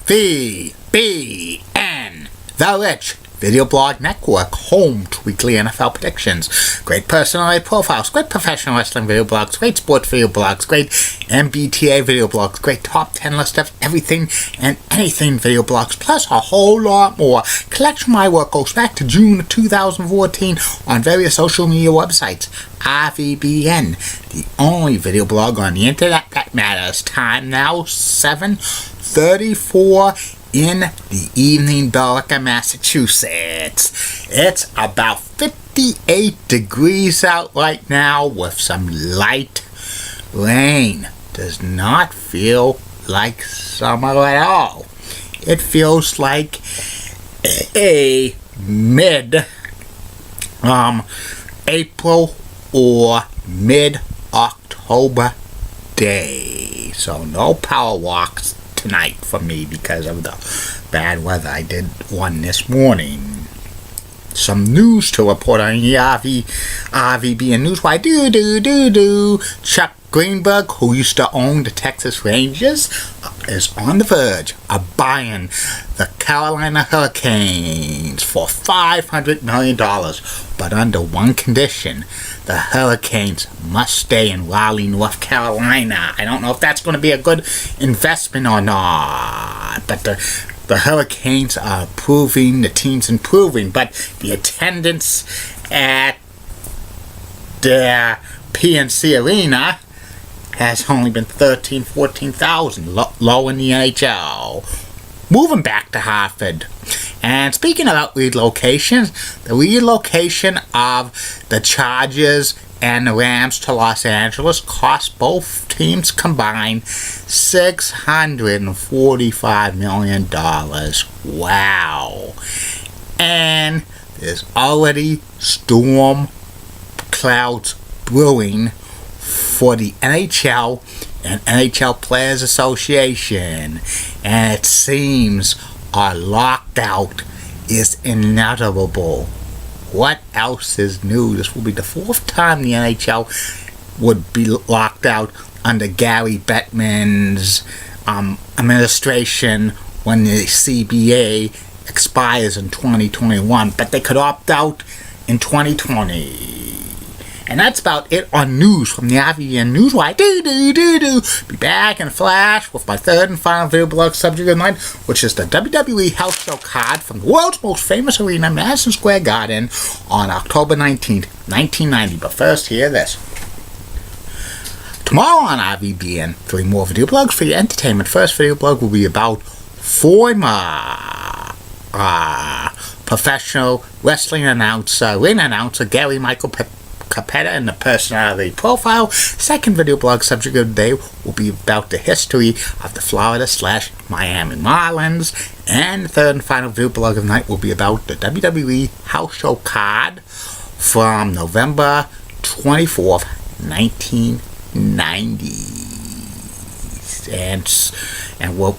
VBN, The Rich Video Blog Network, home to weekly NFL predictions, great personality profiles, great professional wrestling video blogs, great sports video blogs, great MBTA video blogs, great top 10 list of everything and anything video blogs, plus a whole lot more. Collection of my work goes back to June of 2014 on various social media websites. RVBN, the only video blog on the internet that matters. Time now 7:34 in the evening, Billerica, Massachusetts. It's about 58 degrees out right now with some light rain. Does not feel like summer at all. It feels like a April or mid-October day. So no power walks tonight for me because of the bad weather. I did one this morning. Some news to report on the RVBN News. Why do. Chuck Greenberg, who used to own the Texas Rangers, is on the verge of buying the Carolina Hurricanes for $500 million, but under one condition: the Hurricanes must stay in Raleigh, North Carolina. I don't know if that's going to be a good investment or not, but the Hurricanes are improving, the team's improving, but the attendance at their PNC Arena has only been 14,000, low in the NHL. Moving back to Hartford. And speaking about relocations, the relocation of the Chargers and the Rams to Los Angeles cost both teams combined $645 million. Wow. And there's already storm clouds brewing for the NHL and NHL Players Association, and it seems our lockout is inevitable. What else is new? This will be the fourth time the NHL would be locked out under Gary Bettman's administration when the CBA expires in 2021, but they could opt out in 2020. And that's about it on news from the RVBN Newswire. Be back in a flash with my third and final video blog subject of the night, which is the WWE House Show card from the world's most famous arena, Madison Square Garden, on October 19th, 1990. But first, hear this. Tomorrow on RVBN, 3 more video blogs for your entertainment. First video blog will be about former professional wrestling announcer, ring announcer Gary Michael Capetta and the personality profile. Second video blog subject of the day will be about the history of the Florida/Miami Marlins. And the third and final video blog of the night will be about the WWE House Show card from November 24th, 1990. And we're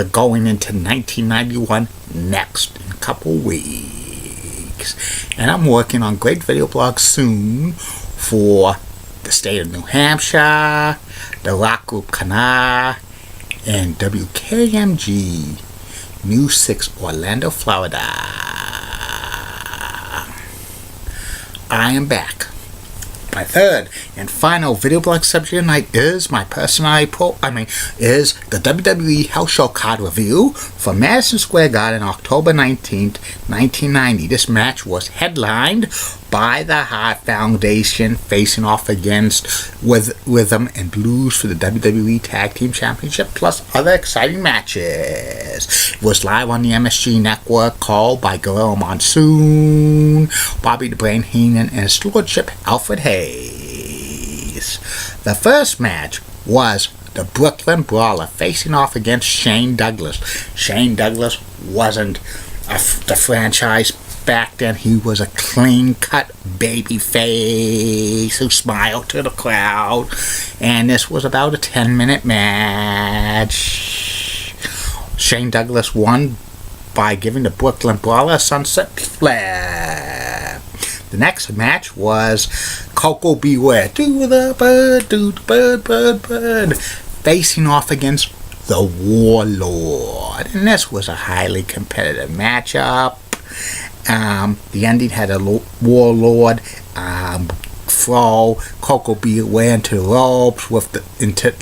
going into 1991 next in a couple weeks. And I'm working on great video blogs soon for the state of New Hampshire, the Rock Group Kana, and WKMG News 6 Orlando, Florida. I am back. My third and final video blog subject tonight is my personality is the WWE House Show card review for Madison Square Garden, October 19th, 1990. This match was headlined by the Hart Foundation, facing off against Rhythm and Blues for the WWE Tag Team Championship, plus other exciting matches. It was live on the MSG Network, called by Gorilla Monsoon, Bobby the Brain Heenan, and his lordship Alfred Hayes. The first match was the Brooklyn Brawler facing off against Shane Douglas. Shane Douglas wasn't the franchise back then. He was a clean-cut baby face who smiled to the crowd, and this was about a 10-minute match. Shane Douglas won by giving the Brooklyn Brawler a sunset flip. The next match was Coco Beware, do the bird, facing off against the Warlord. And this was a highly competitive matchup. The ending had a Warlord throw Coco Beware into the ropes into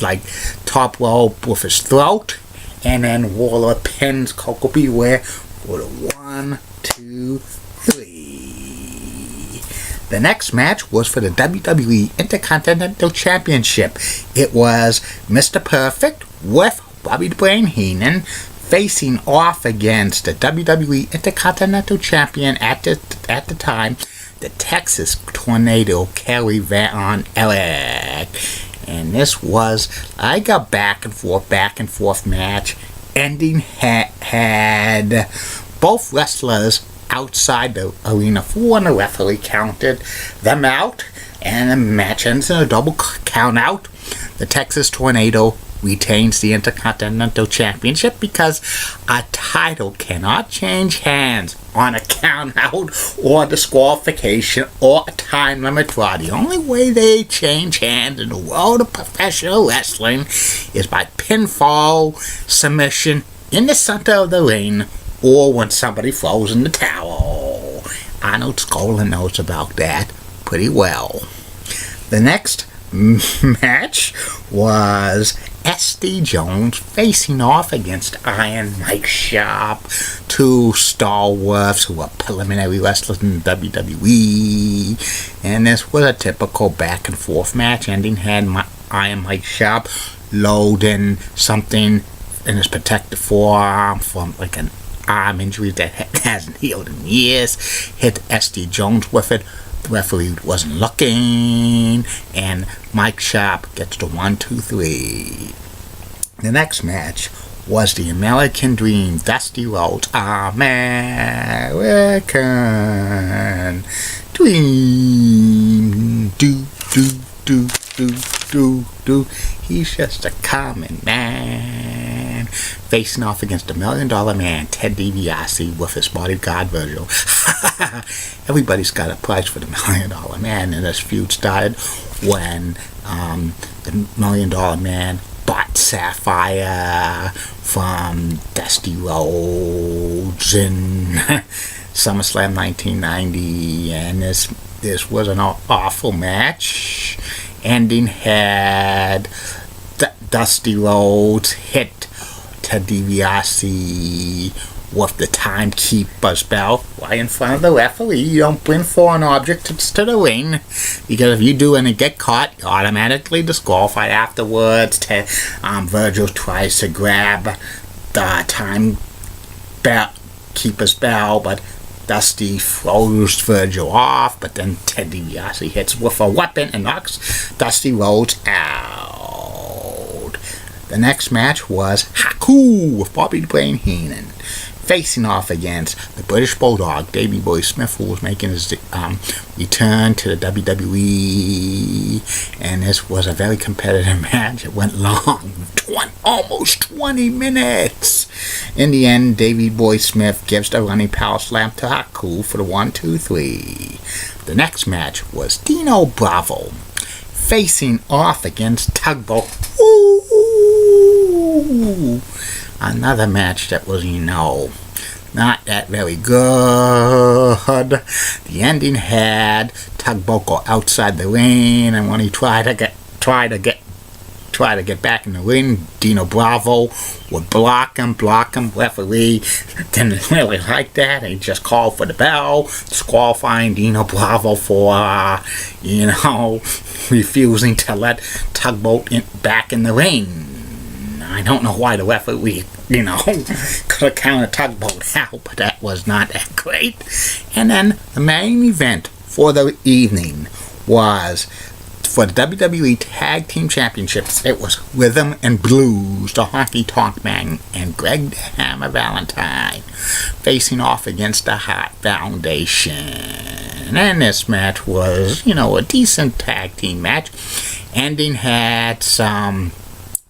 top rope with his throat, and then Warlord pins Coco Beware for the 1, 2, 3. The next match was for the WWE Intercontinental Championship. It was Mr. Perfect with Bobby the Brain Heenan facing off against the WWE Intercontinental Champion at the time, the Texas Tornado, Kerry Von Erich. And this was like a back and forth match. Ending had both wrestlers outside the arena and the referee counted them out, and the match ends in a double count out. The Texas Tornado retains the Intercontinental Championship because a title cannot change hands on a count out or disqualification or a time limit draw. The only way they change hands in the world of professional wrestling is by pinfall, submission in the center of the ring, or when somebody throws in the towel. Arnold Skolin knows about that pretty well. The next match was S.D. Jones facing off against Iron Mike Sharp, two stalwarts who were preliminary wrestlers in WWE. And this was a typical back and forth match. Ending had Iron Mike Sharp loading something in his protective forearm from an arm injury that hasn't healed in years. Hit S.D. Jones with it. The referee wasn't looking, and Mike Sharp gets the 1, 2, 3. The next match was the American Dream, Dusty Rhodes, American Dream. Do. He's just a common man. Facing off against the $1 Million Man, Ted DiBiase, with his bodyguard Virgil. Everybody's got a price for the $1 Million Man, and this feud started when the $1 Million Man bought Sapphire from Dusty Rhodes in SummerSlam 1990, and this was an awful match. Ending had Dusty Rhodes hit Ted DiBiase with the timekeeper's belt right in front of the referee. You don't bring foreign objects to the ring, because if you do and get caught, you're automatically disqualified afterwards. Virgil tries to grab the timekeeper's belt, but Dusty throws Virgil off, but then Ted DiBiase hits with a weapon and knocks Dusty Rhodes out. The next match was Haku with Bobby the Brain Heenan facing off against the British Bulldog, Davey Boy Smith, who was making his return to the WWE. And this was a very competitive match. It went long, almost 20 minutes. In the end, Davey Boy Smith gives the running power slam to Haku for the 1, 2, 3. The next match was Dino Bravo facing off against Tugboat. Ooh. Another match that was, not that very good. The ending had Tugboat go outside the ring, and when he tried to get back in the ring, Dino Bravo would block him. Referee didn't really like that. He just called for the bell, disqualifying Dino Bravo for, refusing to let Tugboat back in the ring. I don't know why the referee, could have counted Tugboat out, but that was not that great. And then the main event for the evening was for the WWE Tag Team Championships. It was Rhythm and Blues, the Honky Tonk Man and Greg the Hammer Valentine facing off against the Hart Foundation. And this match was, a decent tag team match. Ending had some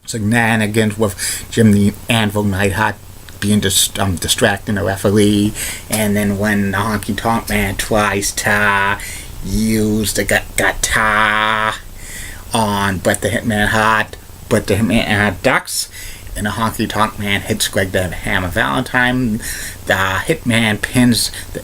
shenanigans with Jim the Anvil Neidhart being distracting the referee, and then when the Honky Tonk Man tries to use the guitar on Bret the Hitman Hart, Bret the Hitman Hart ducks, and the Honky Tonk Man hits Greg the Hammer Valentine. The Hitman pins the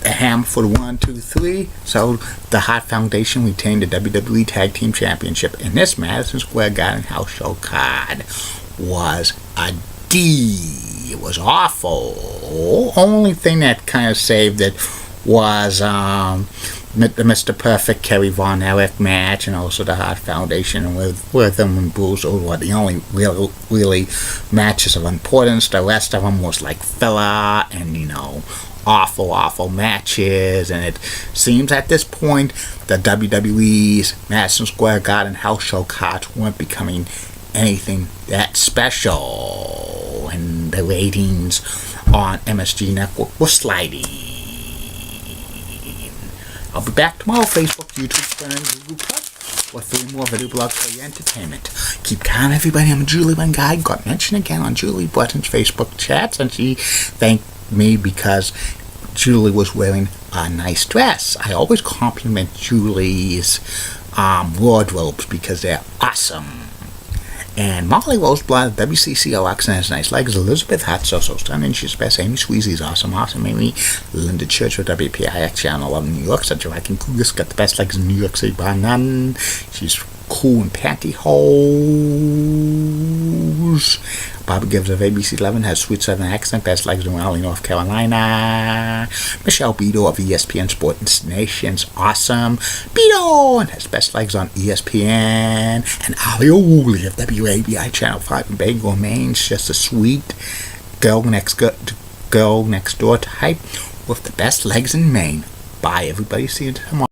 Hammer for the 1, 2, 3. So the Hart Foundation retained the WWE Tag Team Championship. And this Madison Square Garden house show card was a D. It was awful. Only thing that kind of saved it was the Mr. Perfect Kerry Von Erich match, and also the Hart Foundation with them and Bruce were the only really matches of importance. The rest of them was like filler and awful matches. And it seems at this point the WWE's Madison Square Garden house show cards weren't becoming anything that special, and the ratings on MSG Network were sliding. I'll be back tomorrow. Facebook, YouTube, Twitter, and Google Plus with 3 more video blogs for your entertainment. Keep calm, everybody. I'm Julie Van Guy. Got mentioned again on Julie Button's Facebook chats, and she thanked me because Julie was wearing a nice dress. I always compliment Julie's wardrobes because they're awesome. And Molly Roseblood, WCCO accent has nice legs. Elizabeth Hart, so stunning. She's best. Amy Sweezy's awesome. Amy. Linda Church with WPIX Channel 11 New York. Such a rocking cougar's got the best legs in New York City by none. She's cool in pantyhose. Bobby Gibbs of ABC 11 has sweet southern accent. Best legs in Raleigh, North Carolina. Michelle Beto of ESPN Sports Nation's awesome. Beto and has best legs on ESPN. And Ali O'Woolley of WABI Channel 5 in Bangor, Maine. She's just a sweet girl next door type with the best legs in Maine. Bye, everybody. See you tomorrow.